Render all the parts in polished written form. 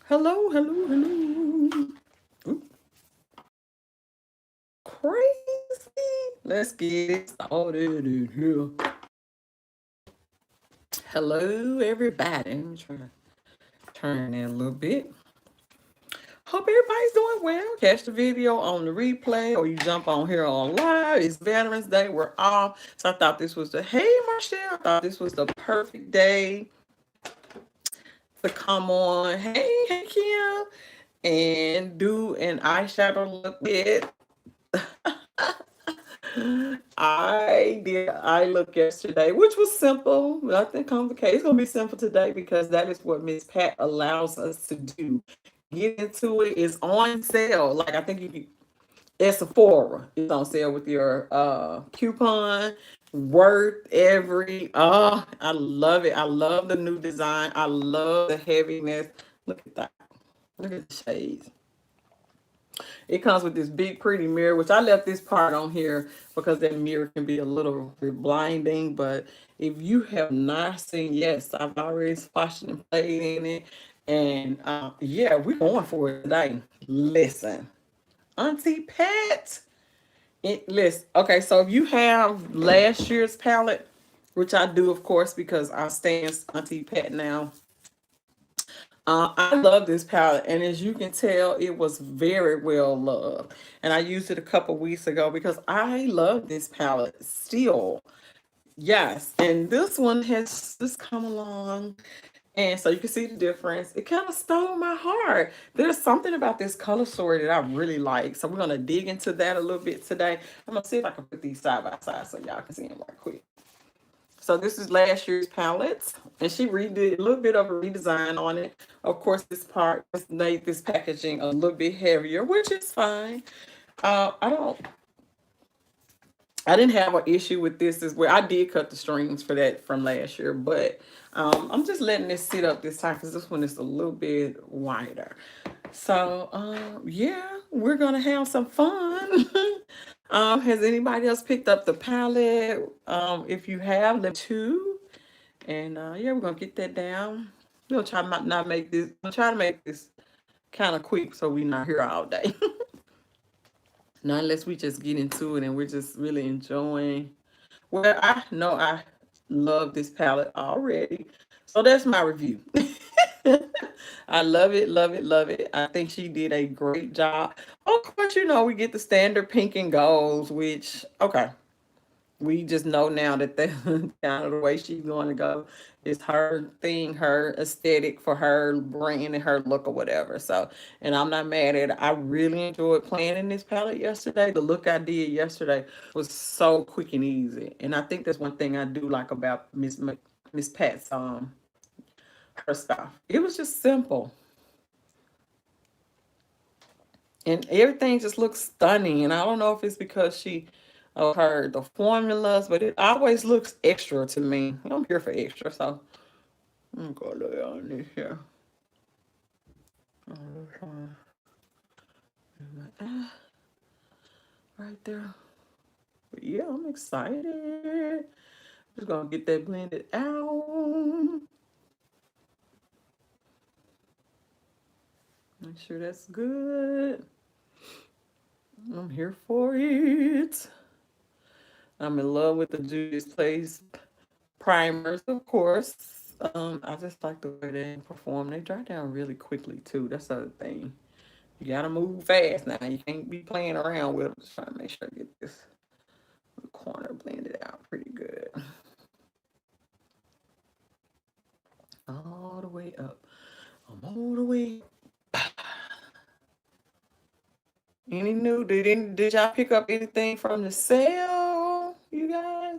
Hello, hello, hello. Ooh, crazy. Let's get it started in here. Hello, everybody. I'm trying to turn that a little bit. Hope everybody's doing well. Catch the video on the replay or you jump on here on live. It's Veterans Day. We're off. So I thought this was hey, Marshall. I thought this was the perfect day to come on. Hey, Kim. And do an eyeshadow look bit. I did eye look yesterday, which was simple. Nothing complicated. It's gonna be simple today because that is what Miss Pat allows us to do. Get into it. It's on sale. Like I think you can at Sephora. It's on sale with your coupon. Worth every I love it. I love the new design. I love the heaviness. Look at that. Look at the shades. It comes with this big pretty mirror, which I left this part on here because that mirror can be a little bit blinding. But if you have not seen, yes, I've already watched and played in it. And yeah, we're going for it today. Listen, Auntie Pat. Listen, okay, so if you have last year's palette, which I do, of course, because I stand Auntie Pat now. I love this palette, and as you can tell, it was very well loved. And I used it a couple weeks ago because I love this palette still. Yes, and this one has just come along, and so you can see the difference. It kind of stole my heart. There's something about this color story that I really like, so we're gonna dig into that a little bit today. I'm gonna see if I can put these side by side so y'all can see them right quick. So this is last year's palette, and she redid a little bit of a redesign on it. Of course, this part made this packaging a little bit heavier, which is fine. I don't, I didn't have an issue with this as well. I did cut the strings for that from last year, but I'm just letting this sit up this time because this one is a little bit wider. So yeah, we're gonna have some fun. Has anybody else picked up the palette? If you have, let me too. And yeah, we're gonna get that down. We'll try to not make this. We'll try to make this kind of quick so we're not here all day. Not unless we just get into it and we're just really enjoying. Well, I know I love this palette already, so that's my review. I love it, love it, love it. I think she did a great job. Of course, we get the standard pink and golds, which okay, we just know now that the kind of the way she's going to go is her thing, her aesthetic for her brand and her look or whatever. So, and I'm not mad at it. I really enjoyed playing in this palette yesterday. The look I did yesterday was so quick and easy, and I think that's one thing I do like about Miss Pat's her stuff. It was just simple, and everything just looks stunning. And I don't know if it's because she her the formulas, but it always looks extra to me. I'm here for extra, so I'm gonna lay on this here. Right there. But yeah, I'm excited. Just gonna get that blended out. Make sure that's good. I'm here for it. I'm in love with the Juvia's Place primers, of course. I just like the way they perform. They dry down really quickly too. That's the other thing. You gotta move fast now. You can't be playing around with them. Just trying to make sure I get this corner blended out pretty good. All the way up. I'm all the way. Any new? Did y'all pick up anything from the sale, you guys?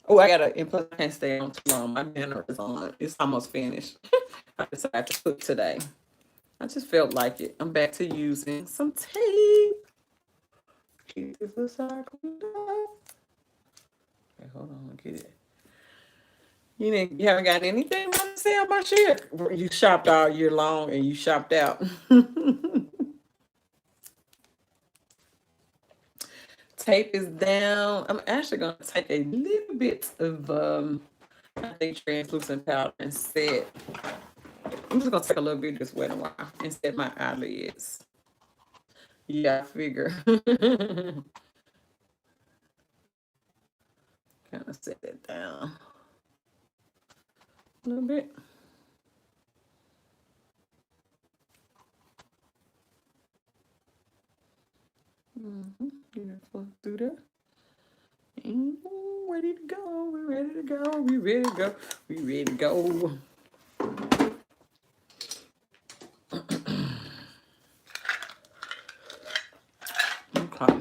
Oh, I gotta. And plus, I can't stay on too long. My dinner is on. It's almost finished. I decided to cook today. I just felt like it. I'm back to using some tape. Keep this aside. Okay, hold on. Get it. You haven't got anything on sale about shit. You shopped all year long and you shopped out. Tape is down. I'm actually gonna take a little bit of I think translucent powder and set I'm just gonna take a little bit of this Wet n Wild and set my eyelids. Yeah, I figure. Kind of set it down a little bit. Yeah, let's do that. And ready to go. We're ready to go. We ready to go. We ready to go. Okay.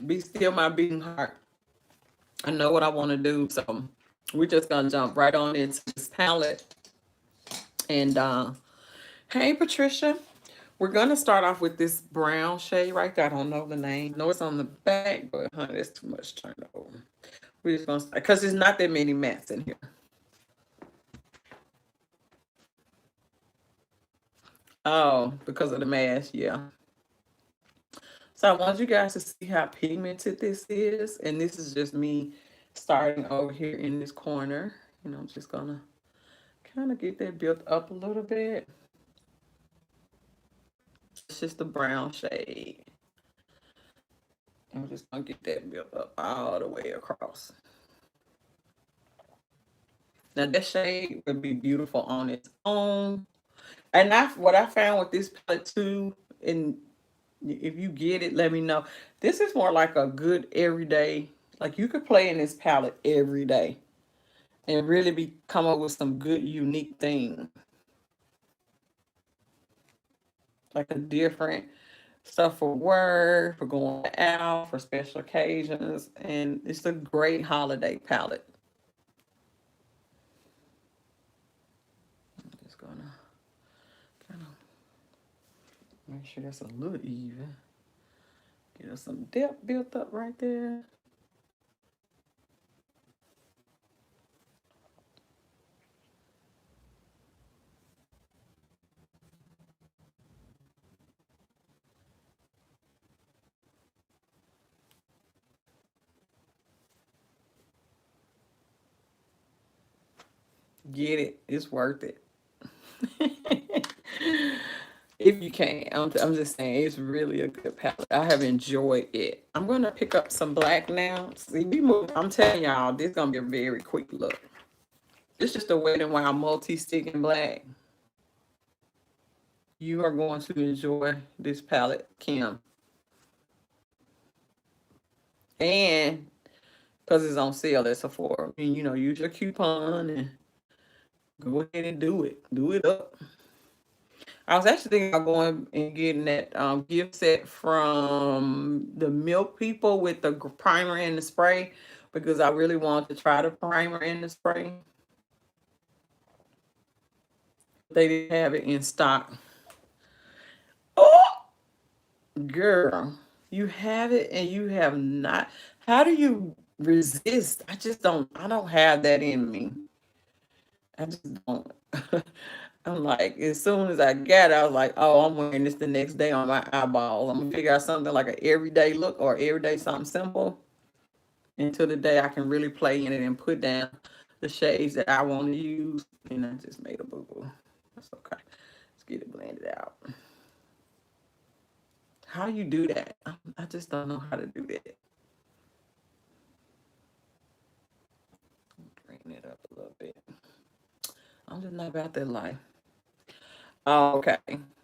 Be still my beating heart. I know what I want to do, so we're just gonna jump right on into this palette. And hey, Patricia, we're gonna start off with this brown shade right there. I don't know the name. No, it's on the back, but honey, that's too much turnover. We're just gonna start because there's not that many mattes in here. Oh, because of the mask, yeah. So I want you guys to see how pigmented this is, and this is just me starting over here in this corner. I'm just gonna kind of get that built up a little bit. It's just the brown shade. And we're just gonna get that built up all the way across. Now that shade would be beautiful on its own. And what I found with this palette too, and if you get it, let me know. This is more like a good everyday, like you could play in this palette every day and really come up with some good unique things. Like a different stuff for work, for going out, for special occasions, and it's a great holiday palette. I'm just gonna kind of make sure that's a little even. Get us some depth built up right there. Get it. It's worth it. If you can. I'm just saying it's really a good palette. I have enjoyed it. I'm going to pick up some black now. See, I'm telling y'all, this is going to be a very quick look. It's just a Wet n Wild multi-stick in black. You are going to enjoy this palette, Kim. And because it's on sale at Sephora. And, use your coupon and go ahead and do it. Do it up. I was actually thinking about going and getting that gift set from the Milk People with the primer and the spray because I really wanted to try the primer and the spray. They didn't have it in stock. Oh, girl, you have it and you have not. How do you resist? I don't have that in me. I just don't. I'm like, as soon as I got it, I was like, oh, I'm wearing this the next day on my eyeballs. I'm gonna figure out something like an everyday look or everyday something simple until the day I can really play in it and put down the shades that I want to use. And I just made a boo-boo. That's okay. Let's get it blended out. How do you do that? I just don't know how to do that. Bring it up a little bit. I'm just not about that life. Oh, okay.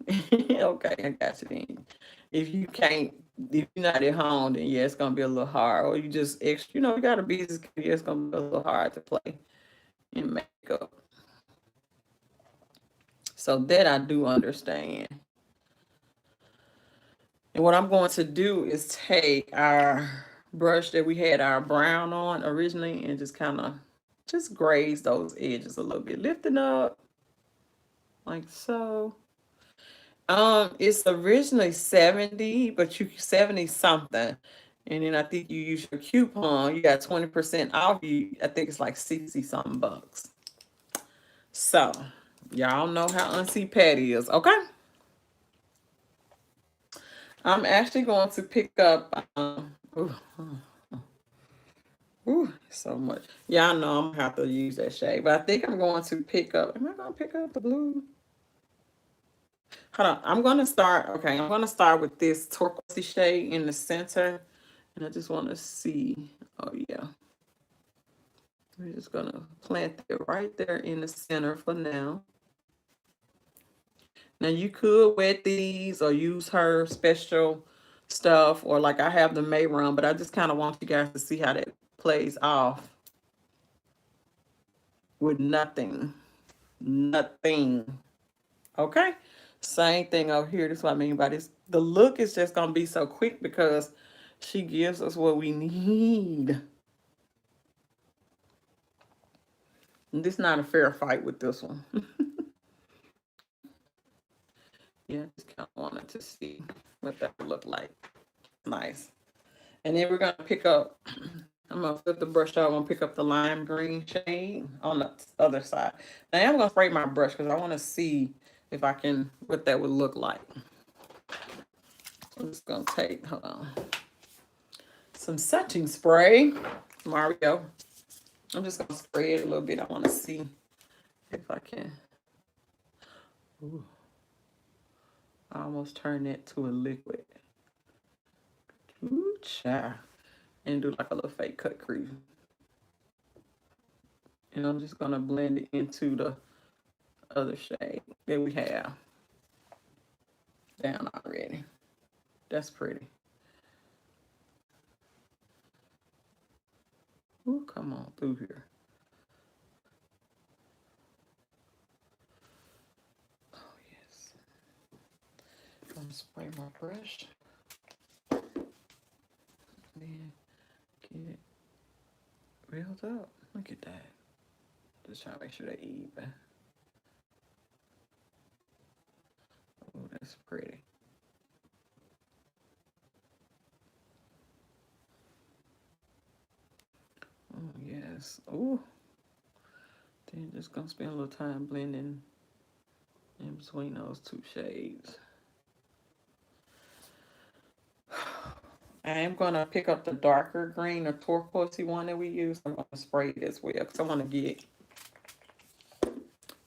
Okay, I got you then. If you're not at home, then yeah, it's gonna be a little hard. Or you just extra, you got a busy schedule, it's gonna be a little hard to play in makeup. So that I do understand. And what I'm going to do is take our brush that we had our brown on originally and just kind of just graze those edges a little bit, lifting up like so. It's originally 70, but you 70 something. And then I think you use your coupon, you got 20% off. I think it's like 60 something bucks. So y'all know how Auntie Patty is, okay? I'm actually going to pick up, well, Ooh, ooh, so much. Yeah, I know I'm gonna have to use that shade, but I think I'm going to pick up. Am I gonna pick up the blue? Hold on. I'm gonna start. Okay, I'm gonna start with this turquoise shade in the center, and I just want to see. Oh yeah, we're just gonna plant it right there in the center for now. Now you could wet these or use her special stuff, or like I have the May run, but I just kind of want you guys to see how that plays off with nothing. Nothing. Okay? Same thing over here. That's what I mean by this. The look is just gonna be so quick because she gives us what we need. And this is not a fair fight with this one. Yeah, just kind of wanted to see what that would look like. Nice. And then we're gonna pick up, I'm gonna flip the brush out, I'm gonna pick up the lime green shade on the other side. Now I'm gonna spray my brush because I wanna see if I can, what that would look like. I'm just gonna take, hold on, some setting spray, Mario. I'm just gonna spray it a little bit. I wanna see if I can. Ooh, I almost turned it to a liquid. Ooh, child. And do like a little fake cut crease. And I'm just gonna blend it into the other shade that we have down already. That's pretty. Ooh, come on through here. Oh yes. I'm gonna spray my brush. Then get it reeled up. Look at that. Just trying to make sure they're even. Oh, that's pretty. Oh yes. Oh. Then just gonna spend a little time blending in between those two shades. I am gonna pick up the darker green or turquoisey one that we use. I'm gonna spray it as well because I want to get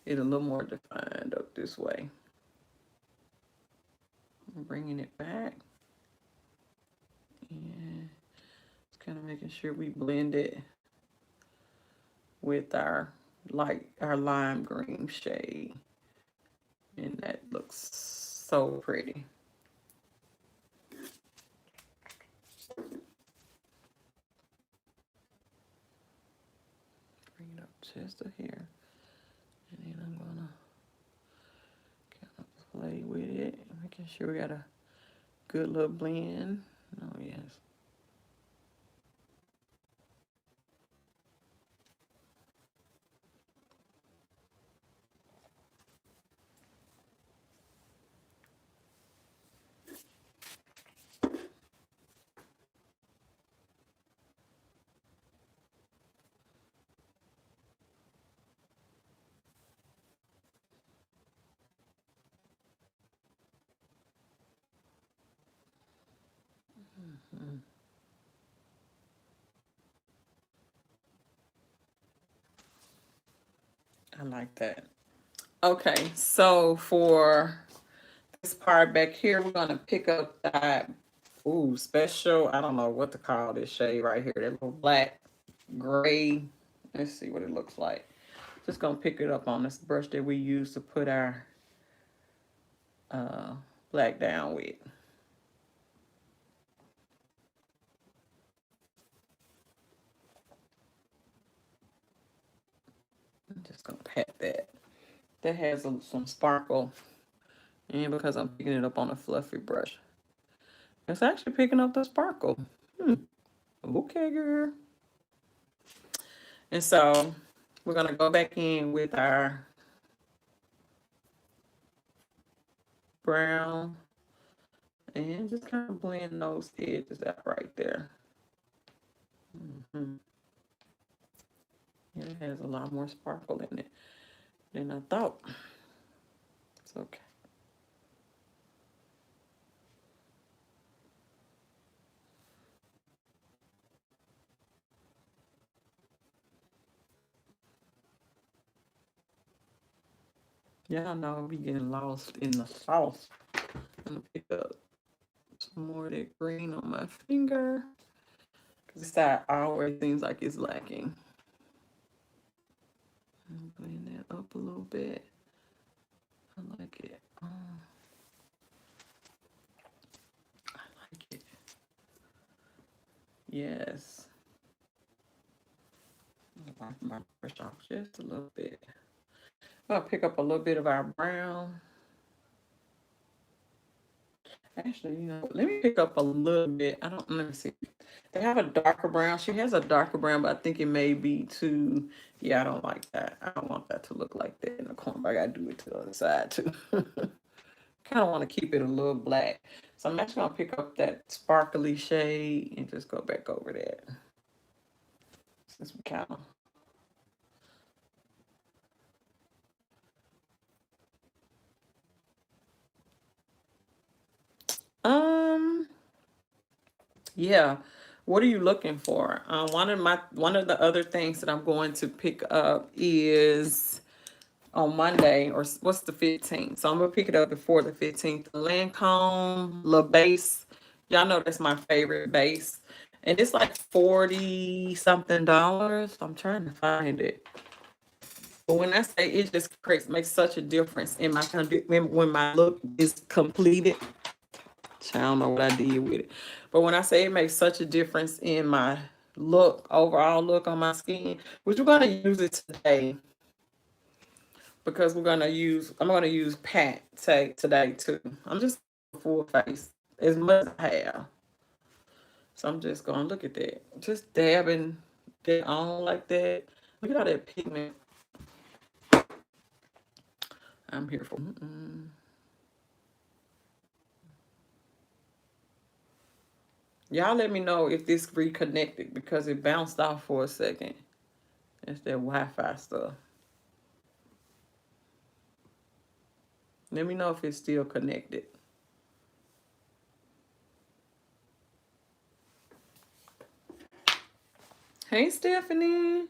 it a little more defined up this way. I'm bringing it back and just kind of making sure we blend it with our lime green shade, and that looks so pretty. Bring it up just to here, and then I'm gonna kind of play with it, making sure we got a good little blend. Oh yes. Mm-hmm. I like that. Okay, so for this part back here, we're gonna pick up that special. I don't know what to call this shade right here. That little black gray. Let's see what it looks like. Just gonna pick it up on this brush that we use to put our uh, black down with. I'm just gonna pat that. That has some sparkle, and because I'm picking it up on a fluffy brush, it's actually picking up the sparkle. Okay, girl. And so we're gonna go back in with our brown and just kind of blend those edges out right there. Mm-hmm. Yeah, it has a lot more sparkle in it than I thought. It's okay. Y'all know I'll be getting lost in the sauce. I'm gonna pick up some more of that green on my finger. Cause this side always seems like it's lacking. Blend that up a little bit. I like it. I like it. Yes. Wipe my brush off just a little bit. I'll pick up a little bit of our brown. Actually, let me pick up a little bit. Let me see. They have a darker brown. She has a darker brown, but I think it may be too, yeah, I don't like that. I don't want that to look like that in the corner. I gotta do it to the other side too. Kind of want to keep it a little black. So I'm actually gonna pick up that sparkly shade and just go back over that. Since we kind of yeah. What are you looking for? One of the other things that I'm going to pick up is on Monday, or what's the 15th? So I'm gonna pick it up before the 15th. The Lancome La Base. Y'all know that's my favorite base. And it's like 40 something dollars. I'm trying to find it. But when I say it just makes such a difference in my when my look is completed. I don't know what I did with it. But when I say it makes such a difference in my look, overall look on my skin, which we're gonna use it today because I'm gonna use Pat today too. I'm just full face as much as I have. So I'm just gonna look at that. Just dabbing that on like that. Look at all that pigment. I'm here for. Y'all let me know if this reconnected because it bounced off for a second. It's that Wi-Fi stuff. Let me know if it's still connected. Hey, Stephanie.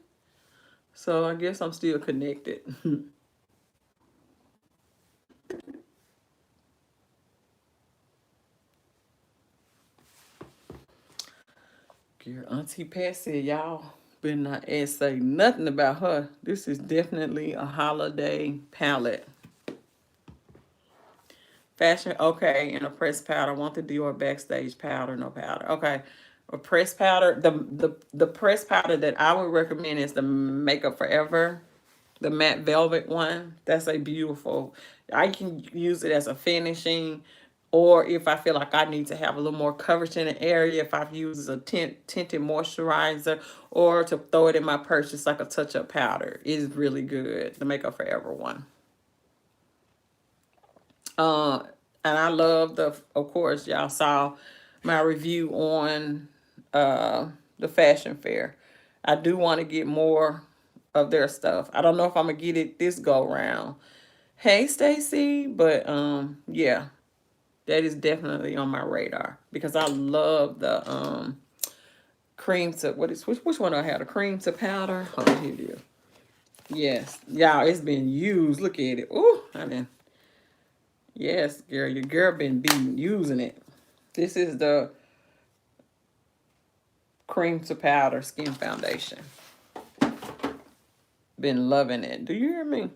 So I guess I'm still connected. Your Auntie Pat said y'all better not say nothing about her. This is definitely a holiday palette. Fashion, okay, and a pressed powder. I want the Dior Backstage powder, no powder. Okay, a pressed powder. The pressed powder that I would recommend is the Makeup Forever, the matte velvet one. That's a beautiful. I can use it as a finishing, or if I feel like I need to have a little more coverage in an area, if I've used a tinted moisturizer, or to throw it in my purse just like a touch-up powder. It is really good. The Makeup Forever one. Uh, and I love of course, y'all saw my review on the fashion fair. I do want to get more of their stuff. I don't know if I'm gonna get it this go round. Hey, Stacy, but yeah, that is definitely on my radar because I love the cream to which one do I have? The cream to powder. Oh, here it is. Yes, y'all, it's been used. Look at it. Ooh, I mean. Yes, girl, your girl been using it. This is the cream to powder skin foundation. Been loving it. Do you hear me?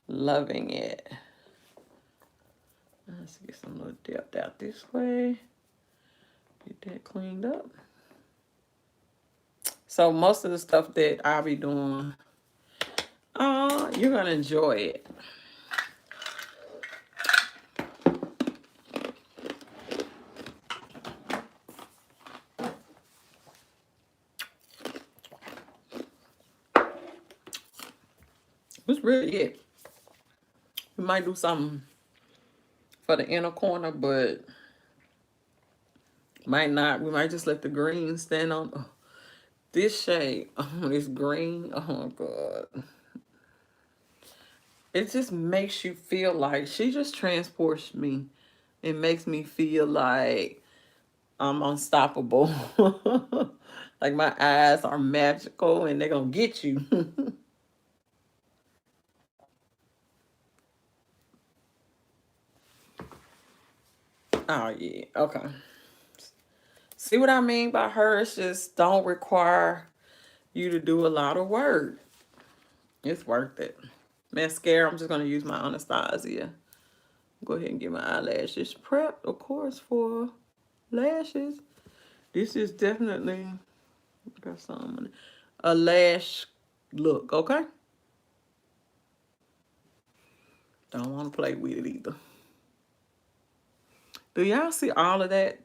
Loving it. Let's get some little depth out this way. Get that cleaned up. So most of the stuff that I'll be doing, you're gonna enjoy it. That's really it. We might do something for the inner corner, but might not. We might just let the green stand on. Oh, this shade, this green, oh God. It just makes you feel like, she just transports me. It makes me feel like I'm unstoppable. Like my eyes are magical and they're going to get you. Oh, yeah. Okay. See what I mean by hers just don't require you to do a lot of work. It's worth it. Mascara, I'm just going to use my Anastasia. Go ahead and get my eyelashes prepped, of course, for lashes. This is definitely got some a lash look, okay? Don't want to play with it either. Do y'all see all of that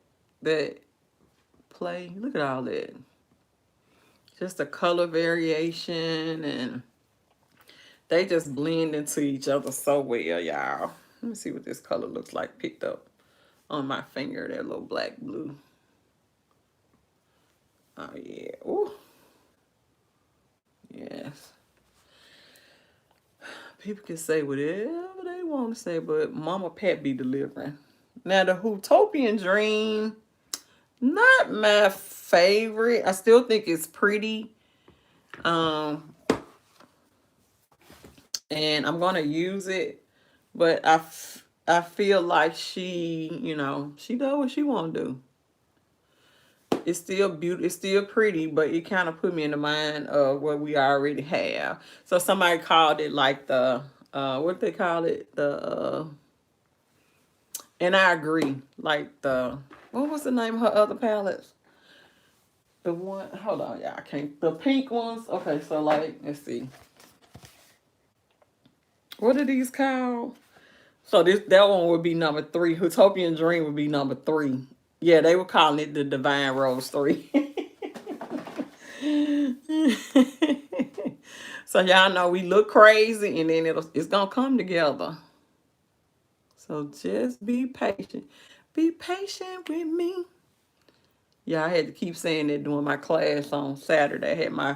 play? Look at all that. Just a color variation, and they just blend into each other so well, y'all. Let me see what this color looks like picked up on my finger, that little black blue. Oh, yeah. Ooh. Yes. People can say whatever they want to say, but Mama Pat be delivering. Now, the Hootopian Dream, not my favorite. I still think it's pretty. And I'm going to use it. But I feel like she, you know, she does what she want to do. It's still beautiful. It's still pretty, but it kind of put me in the mind of what we already have. So somebody called it like the, what they call it? And I agree. Like what was the name of her other palettes? The one, hold on, y'all, I can't, the pink ones. Okay, so like, let's see. What are these called? So that one would be number 3. Hootopian Dream would be number 3. Yeah, they were calling it the Divine Rose 3. So y'all know we look crazy, and then it's gonna come together. So just be patient. Be patient with me. Yeah, I had to keep saying that during my class on Saturday. I had my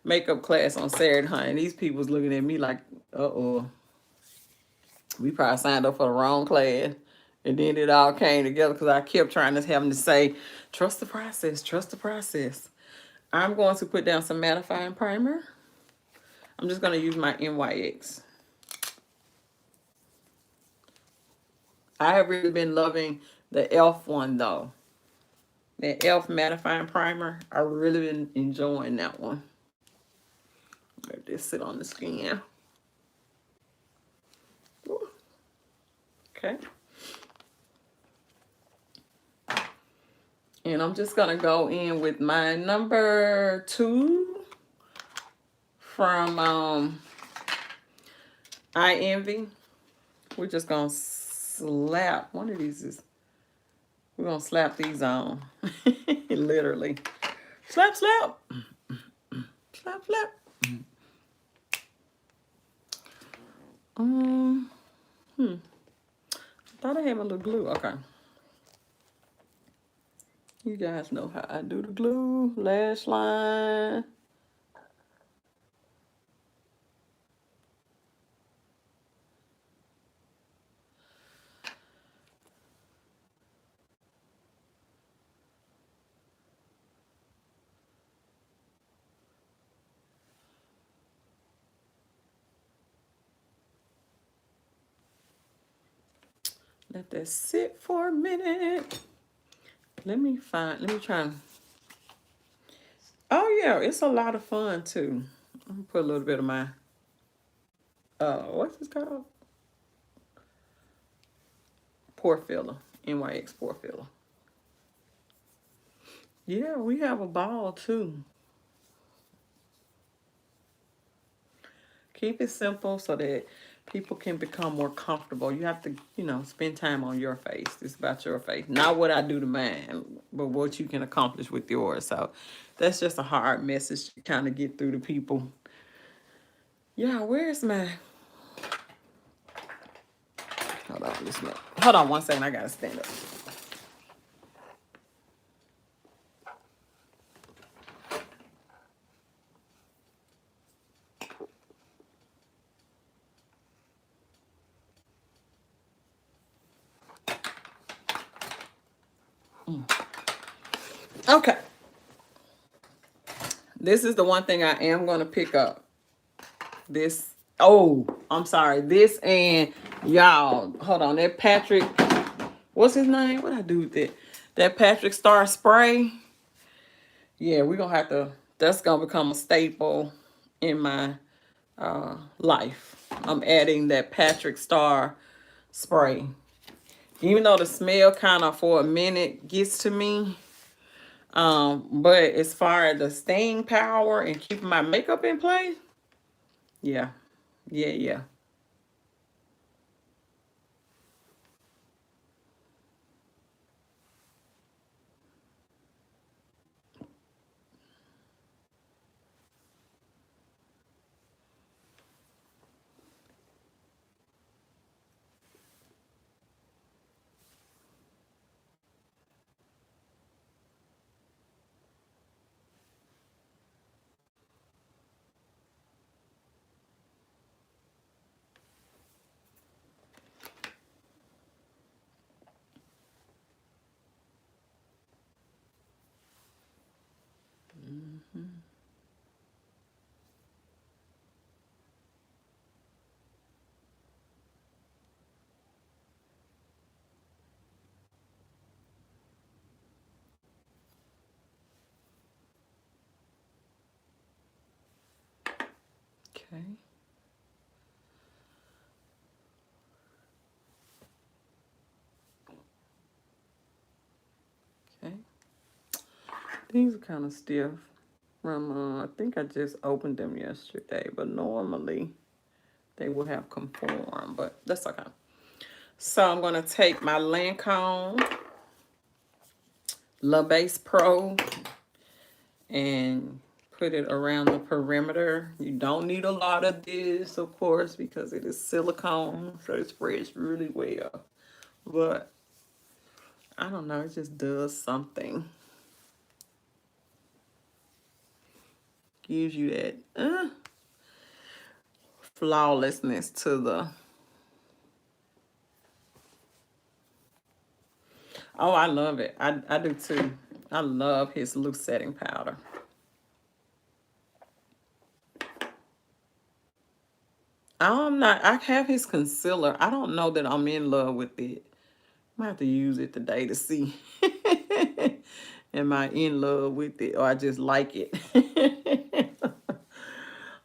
makeup class on Saturday, honey. These people was looking at me like, uh-oh. We probably signed up for the wrong class. And then it all came together because I kept trying to have them to say, trust the process, trust the process. I'm going to put down some mattifying primer. I'm just going to use my NYX. I have really been loving the e.l.f. one, though. The e.l.f. mattifying primer. I've really been enjoying that one. Let this sit on the skin. Ooh. Okay. And I'm just going to go in with my number 2 from I Envy. We're just going to slap. One of these we're going to slap these on. Literally. Slap, slap. Slap, slap. I thought I had my little glue. Okay. You guys know how I do the glue. Lash line. Let that sit for a minute. Let me try. Oh yeah, it's a lot of fun too. I'm gonna put a little bit of my, what's this called? Pore filler, NYX pore filler. Yeah, we have a ball too. Keep it simple so that people can become more comfortable. You have to, spend time on your face. It's about your face. Not what I do to mine, but what you can accomplish with yours. So that's just a hard message to kind of get through to people. Yeah, where's my... Hold on 1 second. I got to stand up. Okay. This is the one thing I am going to pick up. This, I'm sorry. This and y'all, hold on. That Patrick, what's his name? What I do with that? That Patrick Star spray. Yeah, we're gonna have to. That's gonna become a staple in my life. I'm adding that Patrick Star spray. Even though the smell kind of for a minute gets to me, but as far as the staying power and keeping my makeup in place, yeah, yeah. Okay. Okay. These are kind of stiff. From I think I just opened them yesterday, but normally they would have conformed, but that's okay. So I'm gonna take my Lancome La Base Pro and put it around the perimeter. You don't need a lot of this, of course, because it is silicone, so it spreads really well. But I don't know, it just does something. Gives you that flawlessness to the. Oh, I love it. I do too. I love his loose setting powder. I'm not, I have his concealer. I don't know that I'm in love with it. I might have to use it today to see. Am I in love with it or I just like it?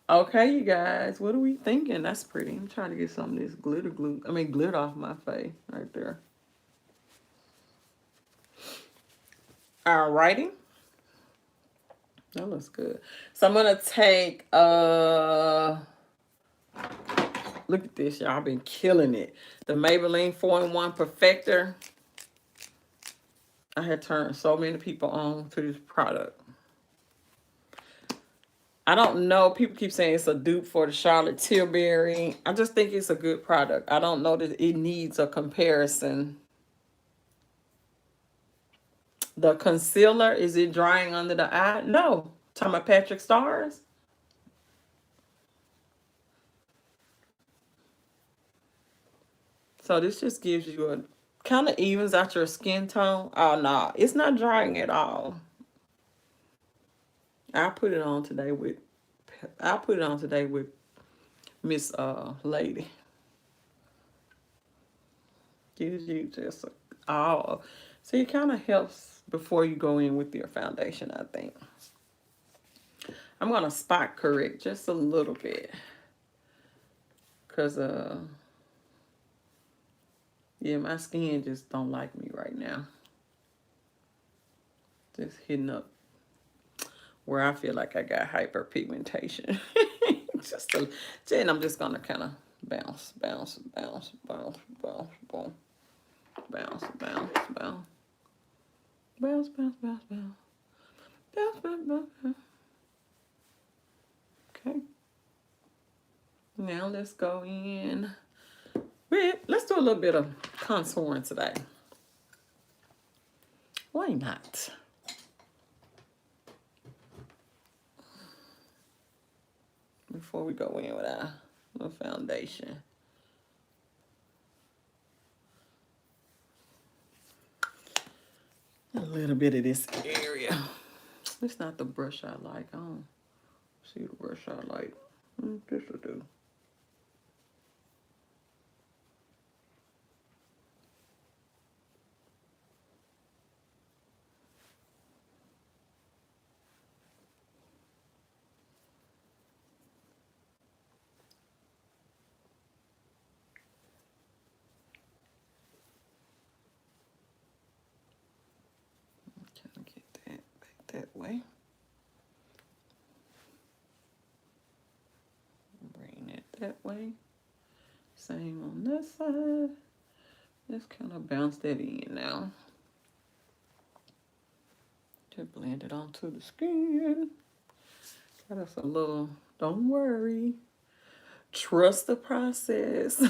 Okay, you guys, what are we thinking? That's pretty. I'm trying to get some of this glitter off my face right there. Alrighty. That looks good. So I'm gonna take look at this, y'all. I've been killing it. The Maybelline 4-in-1 Perfector. I had turned so many people on to this product. I don't know. People keep saying it's a dupe for the Charlotte Tilbury. I just think it's a good product. I don't know that it needs a comparison. The concealer, is it drying under the eye? No. Talking about Patrick Stars? So this just gives you a kind of evens out your skin tone. Oh no, it's not drying at all. I'll put it on today with Miss Lady. Gives you just all. So it kind of helps before you go in with your foundation, I think. I'm gonna spot correct just a little bit. Cause yeah, my skin just don't like me right now. Just hitting up where I feel like I got hyperpigmentation. And I'm just gonna kind of bounce, bounce, bounce, bounce, bounce, bounce, bounce, bounce, bounce, bounce, bounce, bounce, bounce, bounce, bounce, bounce, bounce. Okay. Now let's go in. Let's do a little bit of contouring today. Why not? Before we go in with our little foundation. A little bit of this area. It's not the brush I like. I don't see the brush I like. This will do. that way. Bring it that way. Same on this side. Just kind of bounce that in now. Just blend it onto the skin. Got us a little, don't worry. Trust the process.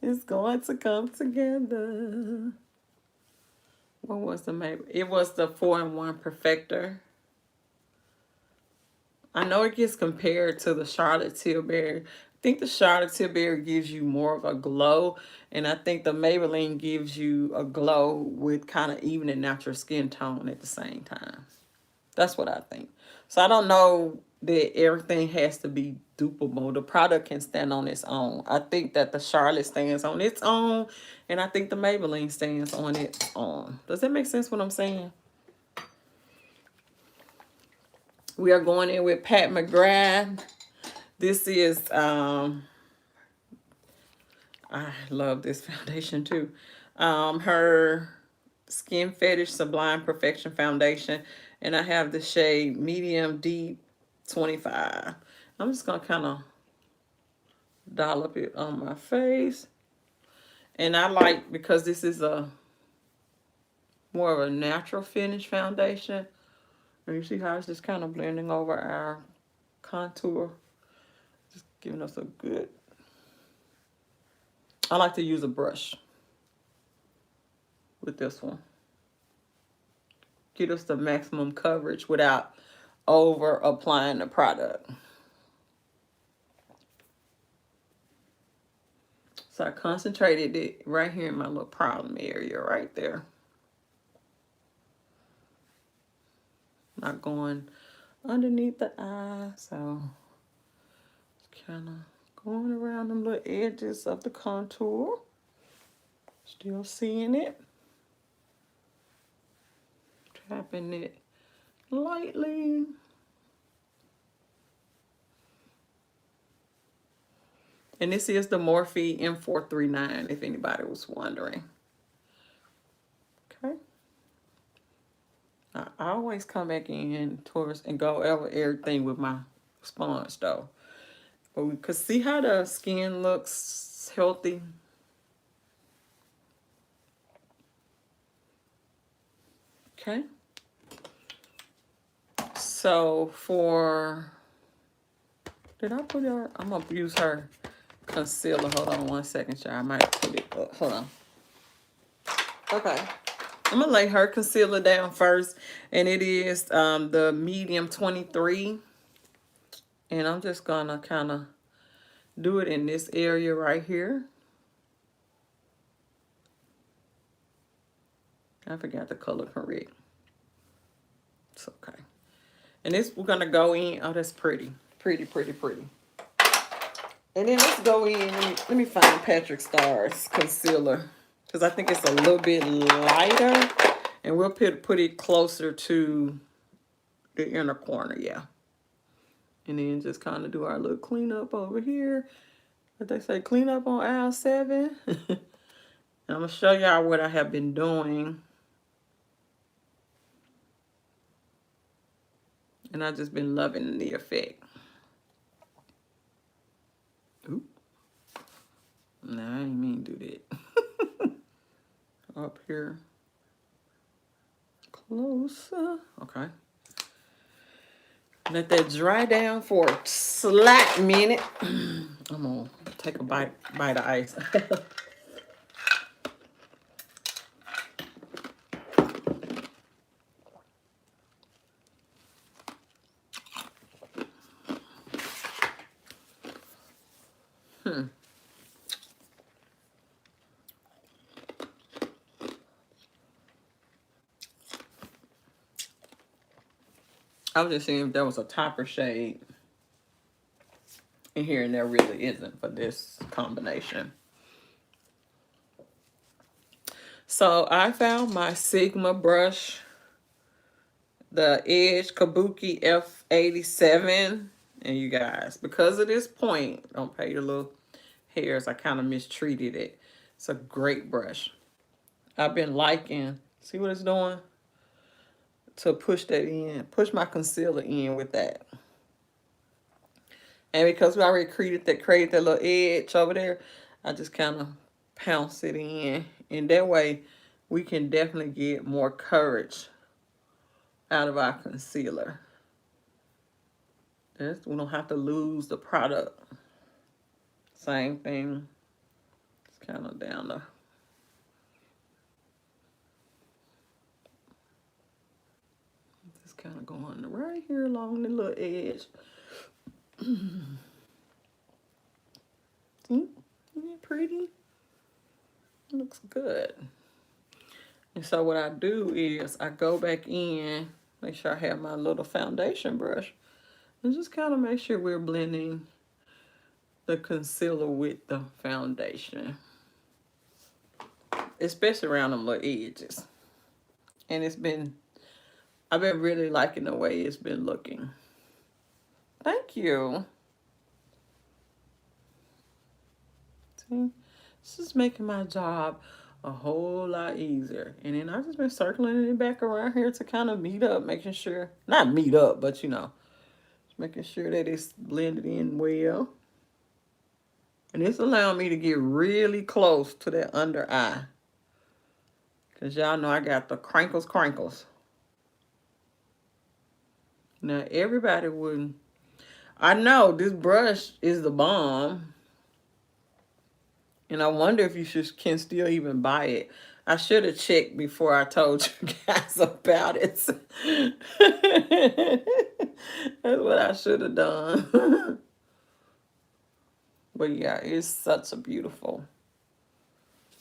It's going to come together. What was the maybe? It was the 4-in-1 Perfector. I know it gets compared to the Charlotte Tilbury. I think the Charlotte Tilbury gives you more of a glow, and I think the Maybelline gives you a glow with kind of evening out your skin tone at the same time. That's what I think. So I don't know that everything has to be dupable. The product can stand on its own. I think that the Charlotte stands on its own, and I think the Maybelline stands on its own. Does that make sense what I'm saying? We are going in with Pat McGrath. This is, I love this foundation too. Her Skin Fetish Sublime Perfection Foundation. And I have the shade Medium Deep 25. I'm just going to kind of dollop it on my face. And I like, because this is a more of a natural finish foundation. And you see how it's just kind of blending over our contour. Just giving us a good... I like to use a brush with this one. Get us the maximum coverage without over applying the product. So I concentrated it right here in my little problem area right there. Not going underneath the eye, so kind of going around them little edges of the contour. Still seeing it. Tapping it lightly. And this is the Morphe M439, if anybody was wondering. Okay. I always come back in towards and go over everything with my sponge though. But we could see how the skin looks healthy. Okay. So for, did I put her? I'm going to use her concealer. Hold on one second, y'all. I might put it up. Hold on. Okay. I'm going to lay her concealer down first. And it is the Medium 23. And I'm just going to kind of do it in this area right here. I forgot the color correct. It's okay. And this, we're going to go in. Oh, that's pretty. Pretty, pretty, pretty. And then let's go in. Let me find Patrick Starr's concealer. Because I think it's a little bit lighter. And we'll put it closer to the inner corner, yeah. And then just kind of do our little cleanup over here. What they say, clean up on aisle 7. And I'm going to show y'all what I have been doing. And I've just been loving the effect. Oop. No, I didn't mean to do that. Up here. Closer. Okay. Let that dry down for a slight minute. I'm going to take a bite of ice. I was just seeing if there was a topper shade in here, and there really isn't for this combination. So I found my Sigma brush, the Edge Kabuki F87. And you guys, because of this point, don't pay your little hairs, I kind of mistreated it. It's a great brush. I've been liking, see what it's doing? to push that in, push my concealer in with that. And because we already created that little edge over there, I just kind of pounce it in. And that way, we can definitely get more coverage out of our concealer. We don't have to lose the product. Same thing. It's kind of down there. Just kind of going right here along the little edge. See? Isn't it pretty? It looks good. And so what I do is I go back in, make sure I have my little foundation brush, and just kind of make sure we're blending the concealer with the foundation, especially around them little edges. And I've been really liking the way it's been looking. Thank you. See, this is making my job a whole lot easier. And then I've just been circling it back around here to kind of meet up, making sure, not meet up, but you know, making sure that it's blended in well. And it's allowing me to get really close to that under eye. Because y'all know I got the crinkles. Now, everybody wouldn't. I know this brush is the bomb. And I wonder if you can still even buy it. I should have checked before I told you guys about it. That's what I should have done. But yeah, it's such a beautiful.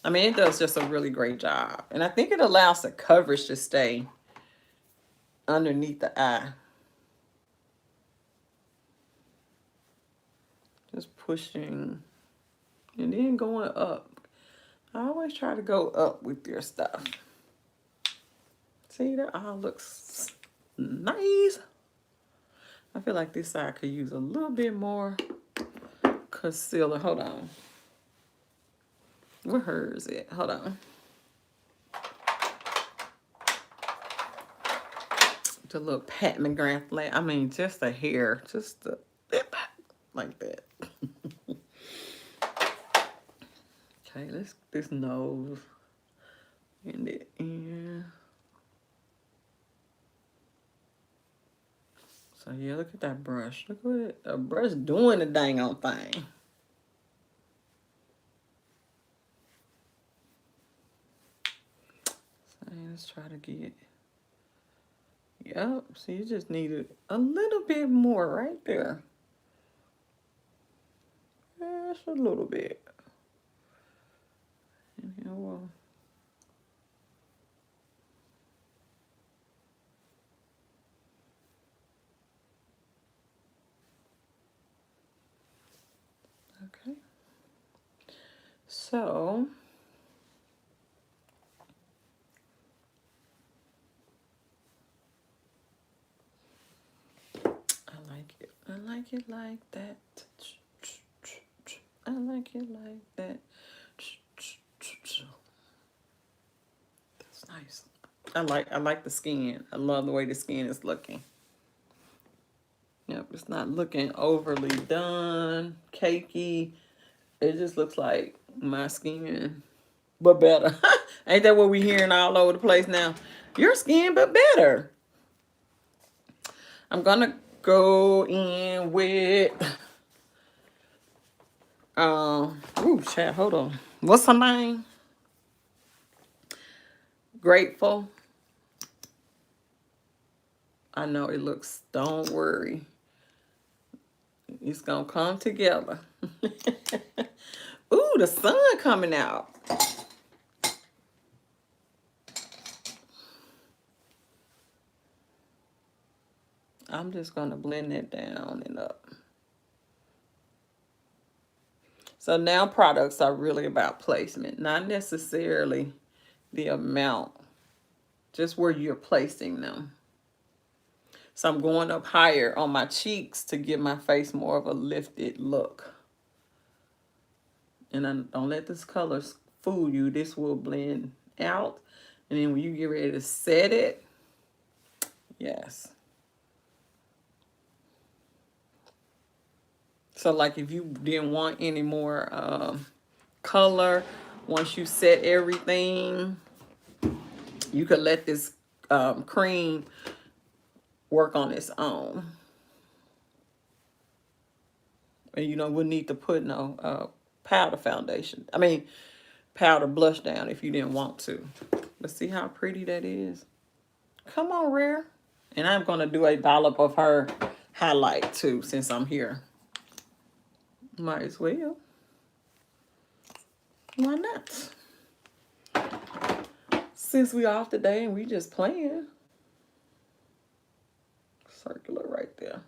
I mean, it does just a really great job. And I think it allows the coverage to stay underneath the eye. Just pushing and then going up. I always try to go up with your stuff. See, that all looks nice. I feel like this side could use a little bit more concealer. Hold on. Where hers at? Hold on. The little Pat McGrath flat. I mean, just the hair. Just the like that. Okay, let's get this nose in the ear. So yeah, look at that brush. Look at it. The brush doing the dang on thing. So let's try to get. Yep. So you just needed a little bit more right there. Just a little bit. And here we'll. Okay. So I like it. I like it like that. I like it like that. That's nice. I like the skin. I love the way the skin is looking. Yep, it's not looking overly done, cakey. It just looks like my skin, but better. Ain't that what we hearing all over the place now? Your skin, but better. I'm gonna go in with chat, hold on. What's her name? Grateful. I know it looks, don't worry. It's gonna come together. Ooh, the sun coming out. I'm just gonna blend it down and up. So now products are really about placement, not necessarily the amount, just where you're placing them. So I'm going up higher on my cheeks to give my face more of a lifted look. And don't let this color fool you. This will blend out. And then when you get ready to set it, Yes. So like if you didn't want any more color, once you set everything, you could let this cream work on its own. And you know, wouldn't need to put no powder foundation. I mean, powder blush down if you didn't want to. But see how pretty that is? Come on, Rare. And I'm going to do a dollop of her highlight too, since I'm here. Might as well. Why not? Since we off today and we just playing. Circular right there.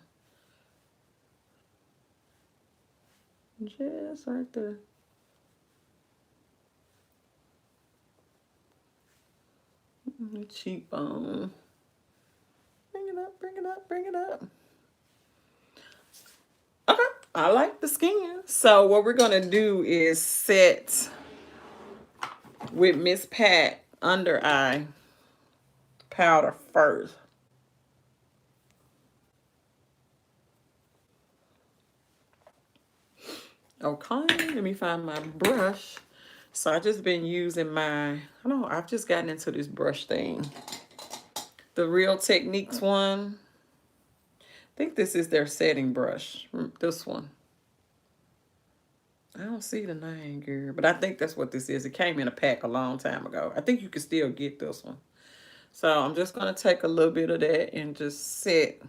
Just right there. Cheekbone. Bring it up, bring it up, bring it up. Okay, I like the skin. So what we're gonna do is set with Miss Pat under eye powder first. Okay, let me find my brush. So I just been using my, I don't know, I've just gotten into this brush thing. The Real Techniques one. I think this is their setting brush. This one. I don't see the name, girl, but I think that's what this is. It came in a pack a long time ago. I think you can still get this one. So I'm just going to take a little bit of that and just set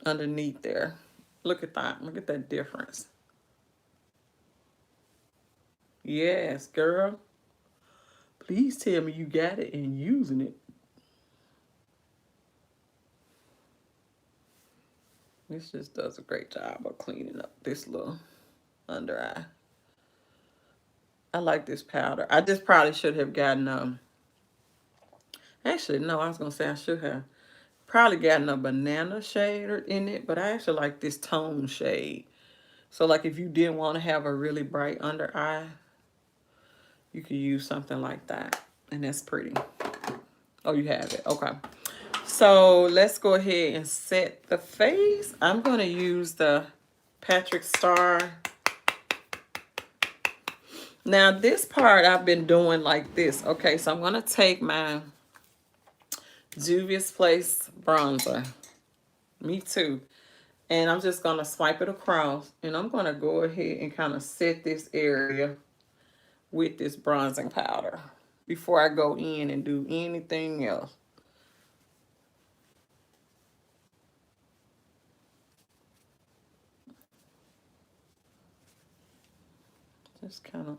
underneath there. Look at that. Look at that difference. Yes, girl. Please tell me you got it and using it. This just does a great job of cleaning up this little under eye. I like this powder. I just probably should have gotten, actually, no, I was going to say I should have probably gotten a banana shade in it, but I actually like this tone shade. So like if you didn't want to have a really bright under eye, you could use something like that. And that's pretty. Oh, you have it. Okay. So let's go ahead and set the face. I'm going to use the Patrick Star. Now this part I've been doing like this. Okay, so I'm going to take my Juvia's Place bronzer. Me too. And I'm just going to swipe it across. And I'm going to go ahead and kind of set this area with this bronzing powder before I go in and do anything else. Just kind of.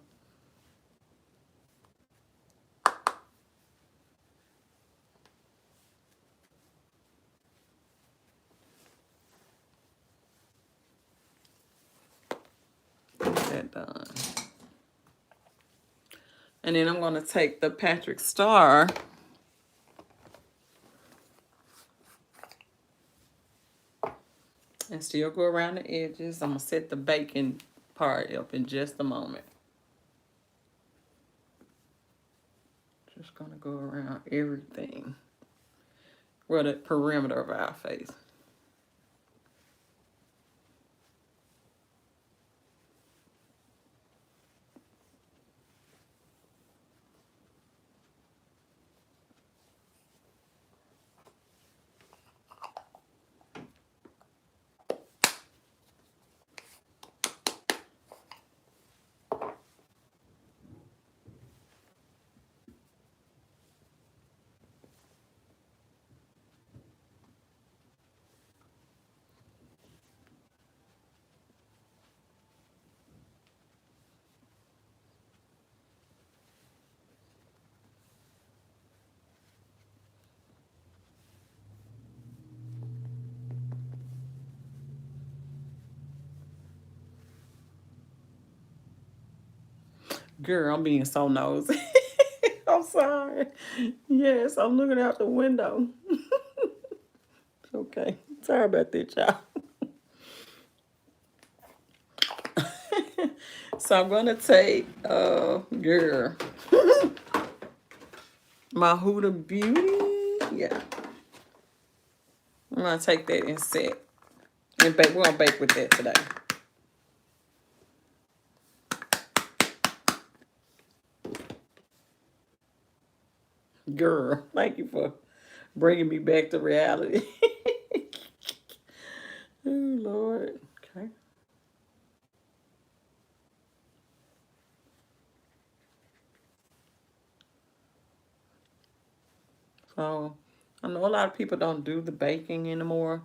Get that done. And then I'm going to take the Patrick Star and still go around the edges. I'm going to set the bacon part up in just a moment. Just going to go around everything. Well, the perimeter of our face. Girl, I'm being so nosy. I'm sorry. Yes, I'm looking out the window. Okay. Sorry about that, y'all. So I'm going to take, my Huda Beauty. Yeah. I'm gonna take that and set. And bake. We're gonna bake with that today. Girl, thank you for bringing me back to reality. Oh, Lord. Okay. So, I know a lot of people don't do the baking anymore.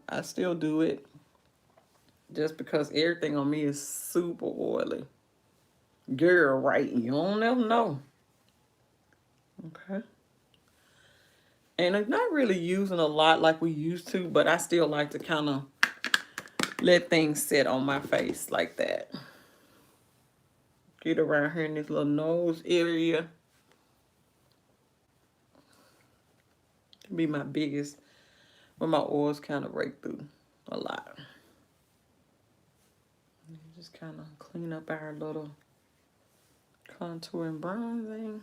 I still do it just because everything on me is super oily. Girl, right? You don't never know. Okay. And I'm not really using a lot like we used to, but I still like to kind of let things sit on my face like that. Get around here in this little nose area. Can be my biggest, where my oils kind of rake through a lot. Just kind of clean up our little contour and bronzing.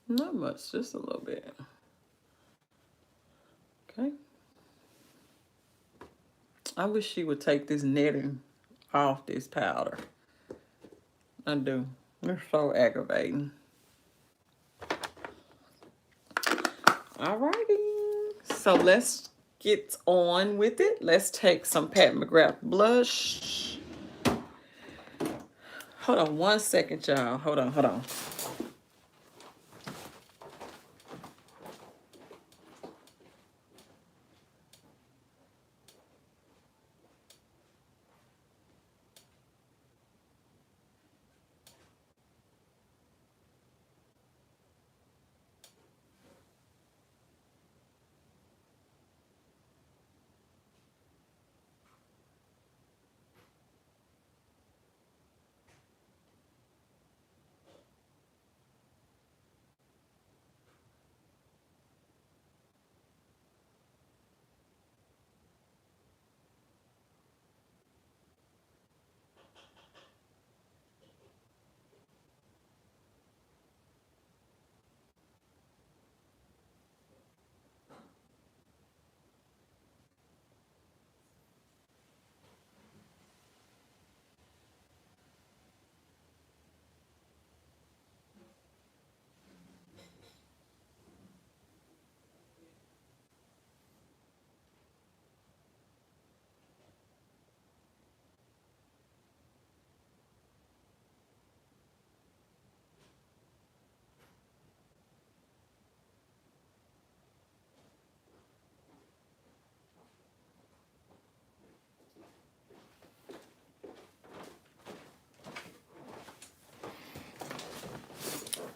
Not much, just a little bit. Okay. I wish she would take this netting off this powder. I do. They're so aggravating. Alrighty. So let's get on with it. Let's take some Pat McGrath blush. Hold on 1 second, y'all. Hold on.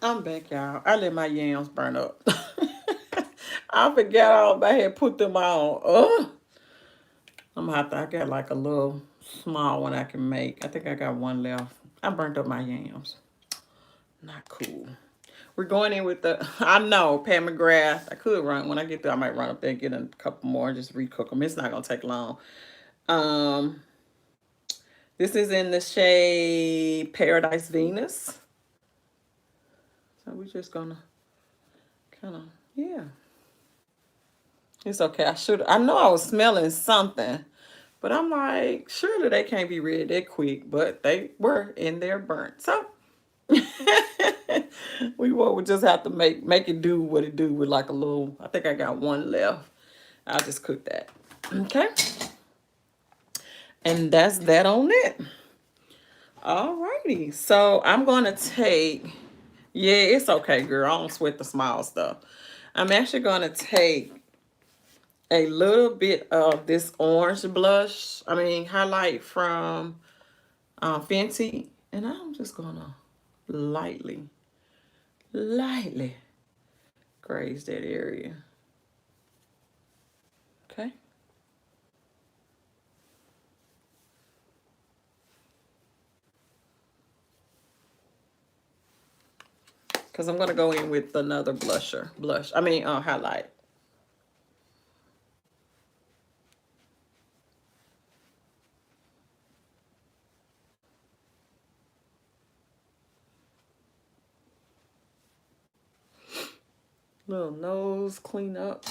I'm back, y'all. I let my yams burn up. I forgot all I had put them on. I'm gonna have to, I got like a little small one I can make. I think I got one left. I burnt up my yams. Not cool. We're going in with the, I know, Pat McGrath. I could run, when I get there, I might run up there and get a couple more and just recook them. It's not gonna take long. Um, this is in the shade Paradise Venus. So we're just gonna kind of, yeah. It's okay. I know I was smelling something, but I'm like, surely they can't be red that quick, but they were in there burnt. So we would just have to make it do what it do with like a little, I think I got one left. I'll just cook that. Okay. And that's that on it. Alrighty. So I'm gonna take, yeah, it's okay, girl. I don't sweat the small stuff. I'm actually gonna take a little bit of this orange blush, highlight from Fenty, and I'm just gonna lightly graze that area. Okay. Because I'm gonna go in with another highlight. Little nose cleanup.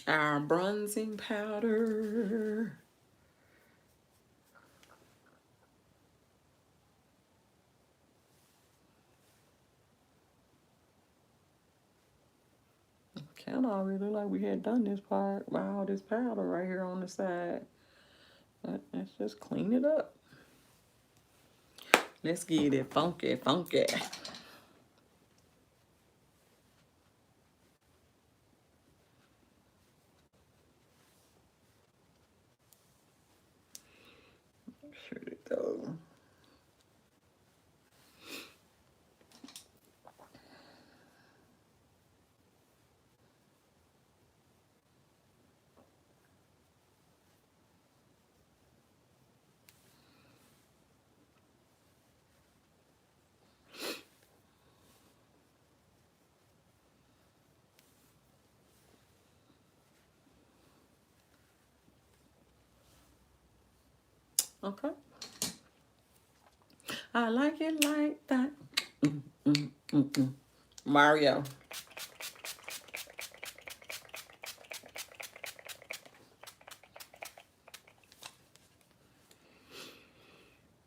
Our bronzing powder. Kind of already look like we had done this part by all this powder right here on the side. But let's just clean it up. Let's get it funky, funky. Sure it go. Okay. I like it like that. Mario.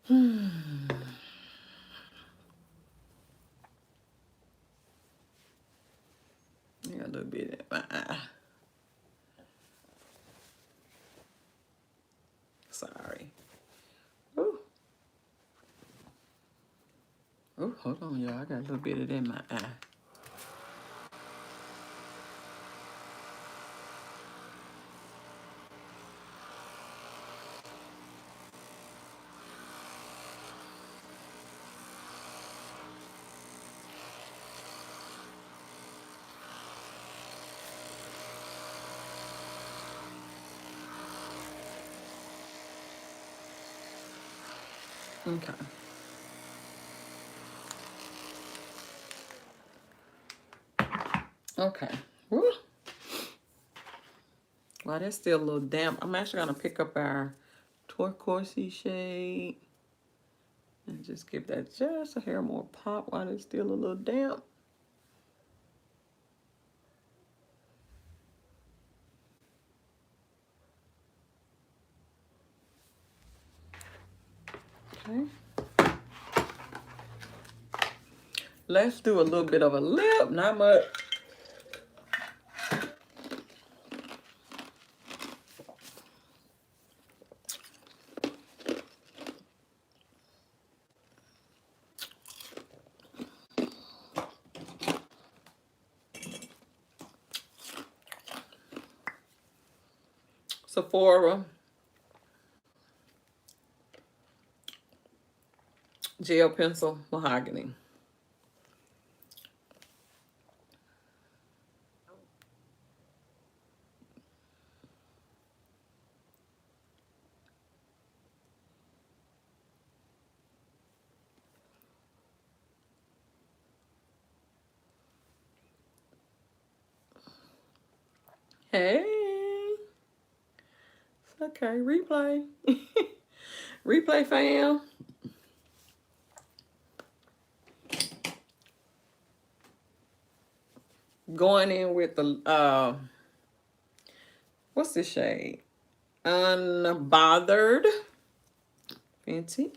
Yeah, a little bit in my eye. Sorry. Ooh. Oh, hold on, y'all. I got a little bit of it in my eye. Okay. Okay. Woo. While that's still a little damp, I'm actually going to pick up our turquoise shade and just give that just a hair more pop while it's still a little damp. Okay. Let's do a little bit of a lip, not much. Sephora gel pencil mahogany. Hey, it's okay. Replay, replay, fam. Going in with the what's this shade? Unbothered. Fancy.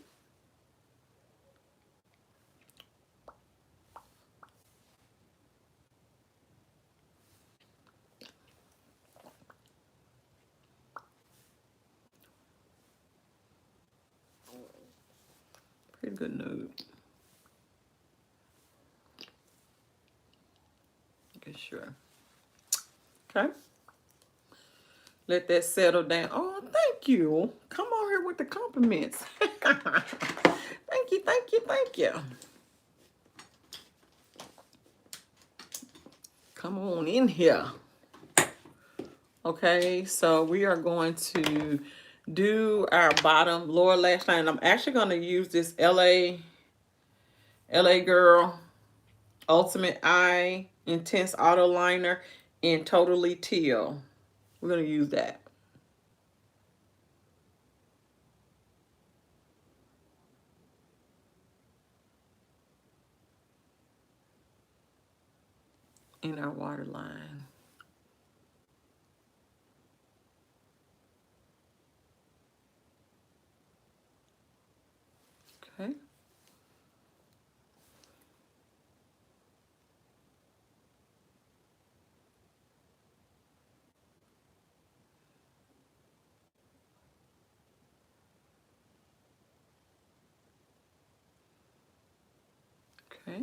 Pretty good nude. Okay, sure. Okay. Let that settle down. Oh, thank you. Come on here with the compliments. Thank you, thank you, thank you. Come on in here. Okay, so we are going to do our bottom lower lash line. I'm actually going to use this LA Girl Ultimate Eye Intense Auto Liner in Totally Teal. We're going to use that. in our waterline. Okay. Okay.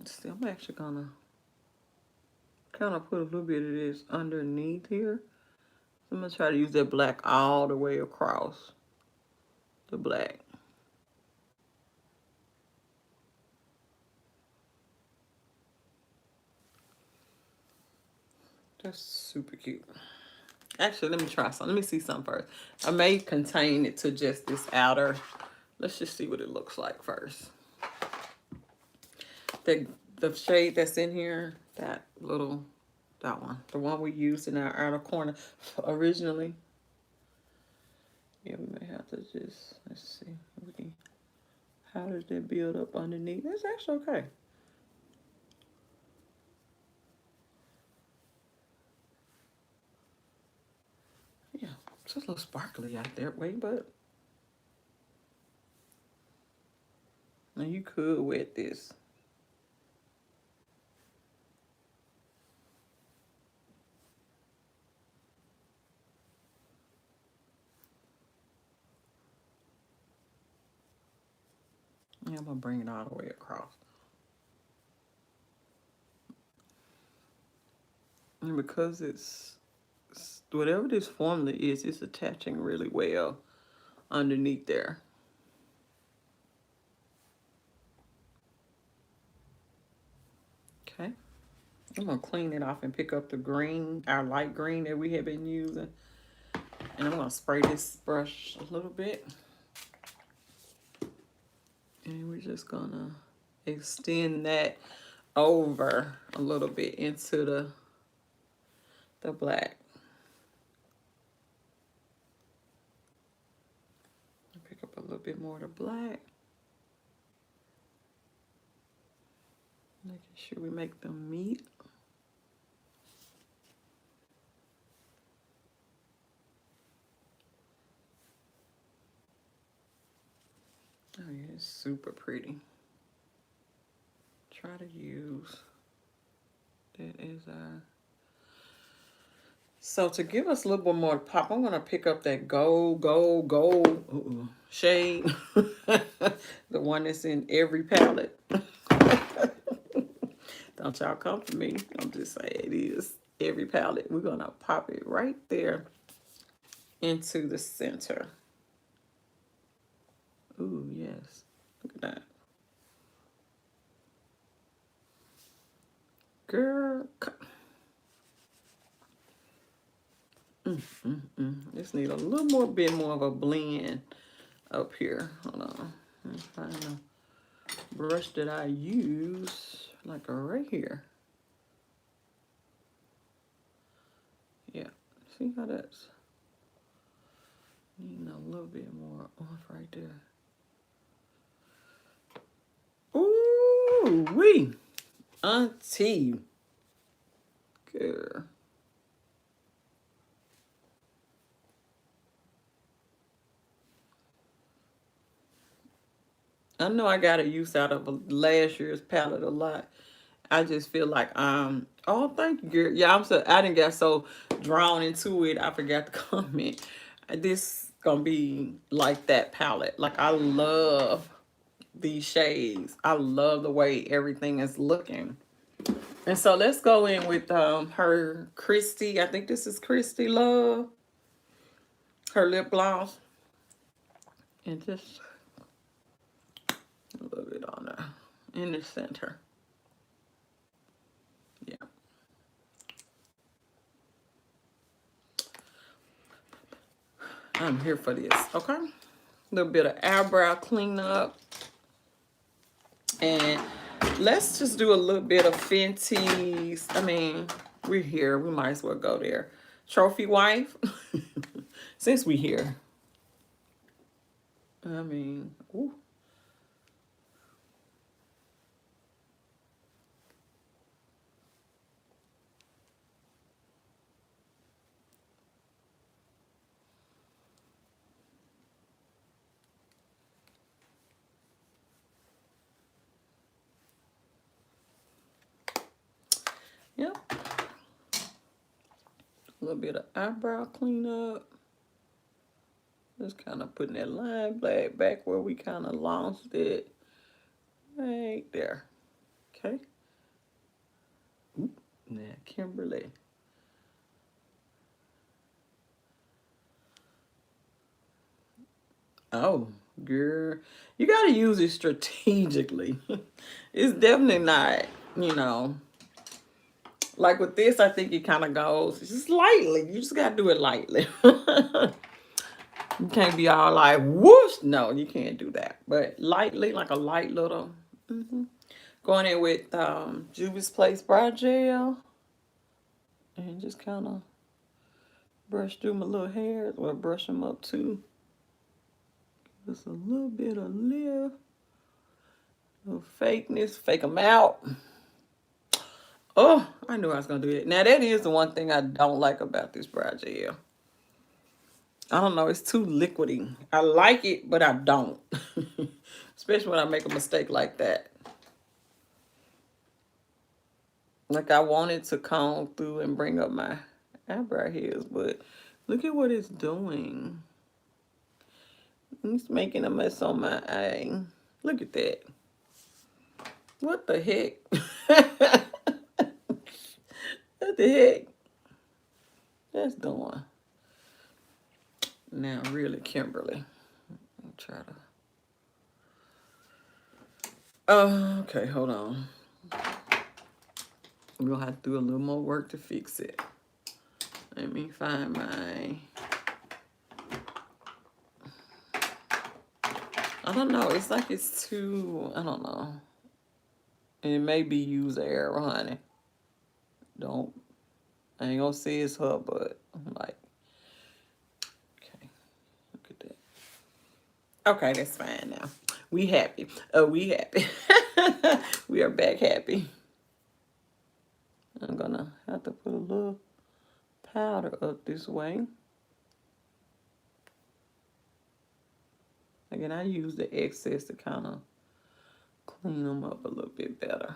See, I'm actually gonna kind of put a little bit of this underneath here. So I'm gonna try to use that black all the way across the black. That's super cute. Actually, let me try some. Let me see some first. I may contain it to just this outer. Let's just see what it looks like first. The shade that's in here, that one, the one we used in our outer corner originally. Yeah, we may have to just, let's see. How does that build up underneath? It's actually okay. Yeah, it's just a little sparkly out there, wait, but now you could wet this. Yeah, I'm gonna bring it all the way across. And because it's whatever this formula is, it's attaching really well underneath there. Okay. I'm gonna clean it off and pick up the green, our light green that we have been using. And I'm gonna spray this brush a little bit. And we're just gonna extend that over a little bit into the black. Pick up a little bit more of the black. Making sure we make them meet. Oh yeah, it's super pretty. Try to use that as our. So to give us a little bit more pop, I'm gonna pick up that gold shade, the one that's in every palette. Don't y'all come for me. I'm just saying it is every palette. We're gonna pop it right there into the center. Ooh, yes. Look at that. Girl. Just need a little more bit more of a blend up here. Hold on. Let me find a brush that I use, like right here. Yeah. See how that's needing a little bit more off right there. Ooh, wee. Auntie. Girl. I know I got a use out of last year's palette a lot. I just feel like oh thank you, girl. Yeah, I didn't get so drawn into it. I forgot to comment. This gonna be like that palette. Like I love these shades. I love the way everything is looking. And so let's go in with her Christy. I think this is Christy Love. Her lip gloss. And just a little bit on there in the center. Yeah. I'm here for this, okay? A little bit of eyebrow cleanup. And let's just do a little bit of Fenty's. I mean, we're here. We might as well go there. Trophy Wife. Since we here. I mean, ooh. little bit of eyebrow cleanup. Just kind of putting that line black back where we kind of lost it. Right there. Okay. Oop. Now, Kimberly. Oh, girl. You got to use it strategically. It's definitely not, you know, like with this, I think it kind of goes just lightly. You just got to do it lightly. You can't be all like, whoosh. No, you can't do that. But lightly, like a light little. Going in with Juvia's Place Brow Gel. And just kind of brush through my little hairs. Or brush them up too. Just a little bit of lift. No fakeness. Fake them out. Oh, I knew I was going to do it. Now, that is the one thing I don't like about this brow gel. I don't know. It's too liquidy. I like it, but I don't. Especially when I make a mistake like that. Like I wanted to comb through and bring up my eyebrow hairs, but look at what it's doing. It's making a mess on my eye. Look at that. What the heck? What the heck? That's doing. Now, really, Kimberly. I'll try to. Oh, okay, hold on. We'll have to do a little more work to fix it. Let me find my. I don't know. It's like it's too. I don't know. It may be user error, honey. Don't. I ain't gonna say it's her, but I'm like. Okay. Look at that. Okay, that's fine now. We happy. We happy. We are back happy. I'm gonna have to put a little powder up this way. Again, I use the excess to kind of clean them up a little bit better.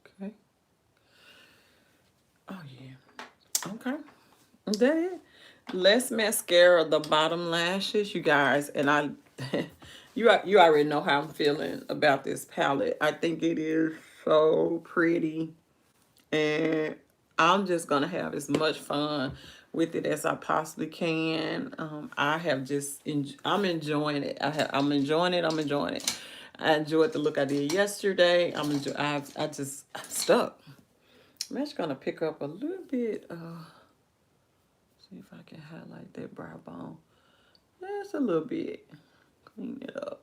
Okay. Oh, yeah. Okay. Is that it? Less mascara, the bottom lashes, you guys. And I, you already know how I'm feeling about this palette. I think it is so pretty. And I'm just going to have as much fun with it as I possibly can. I have just, I'm enjoying it. I'm enjoying it. I'm enjoying it. I enjoyed the look I did yesterday. I'm stuck. I'm just going to pick up a little bit. See if I can highlight that brow bone. Just a little bit. Clean it up.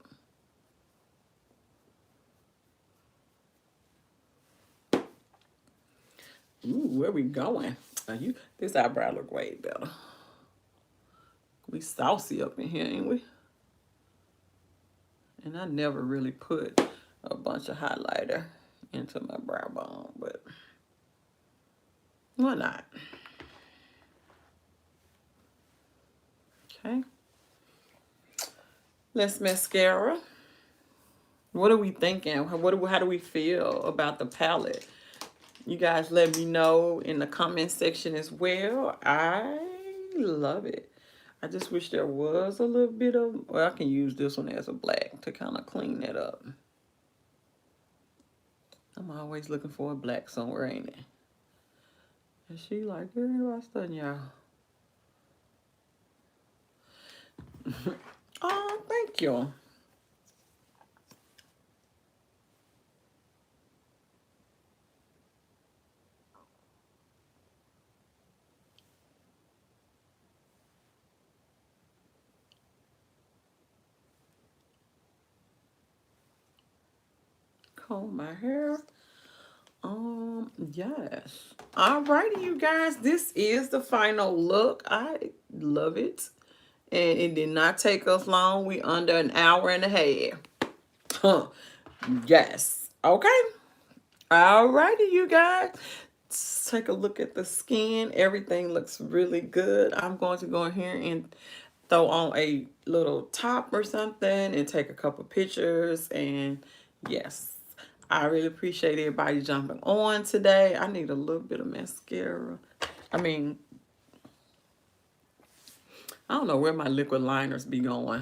Ooh, where we going? This eyebrow look way better. We saucy up in here, ain't we? And I never really put a bunch of highlighter into my brow bone, but why not? Okay. Let's mascara. What are we thinking? How do we feel about the palette? You guys let me know in the comment section as well. I love it. I just wish there was a little bit of, well, I can use this one as a black to kind of clean that up. I'm always looking for a black somewhere, ain't it? And she like, girl, what's done, y'all? Oh, thank you. Comb my hair. Yes. Alrighty, you guys. This is the final look. I love it. And it did not take us long. We under an hour and a half. Huh. Yes. Okay. Alrighty, you guys. Let's take a look at the skin. Everything looks really good. I'm going to go in here and throw on a little top or something and take a couple pictures. And yes, I really appreciate everybody jumping on today. I need a little bit of mascara. I mean, I don't know where my liquid liners be going.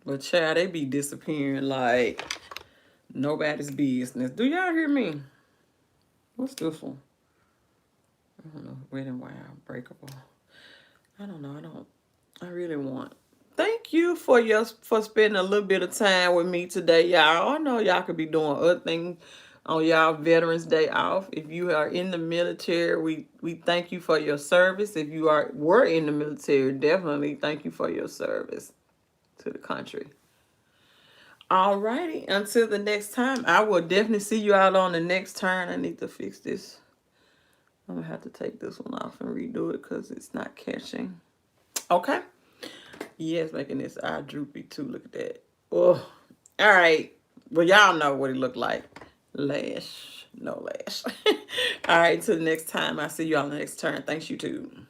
But child, they be disappearing like nobody's business. Do y'all hear me? What's this one? I don't know. Red and Wild, Breakable. I don't know. I really want. Thank you for spending a little bit of time with me today, y'all. I know y'all could be doing other things on y'all Veterans Day off. If you are in the military, we thank you for your service. If you were in the military, definitely thank you for your service to the country. Alrighty, until the next time, I will definitely see you out on the next turn. I need to fix this. I'm gonna have to take this one off and redo it because it's not catching. Okay. Yes, making this eye droopy too. Look at that. Oh, all right. Well, y'all know what it looked like. Lash, no lash. All right, till the next time. I'll see you on the next turn. Thanks, YouTube.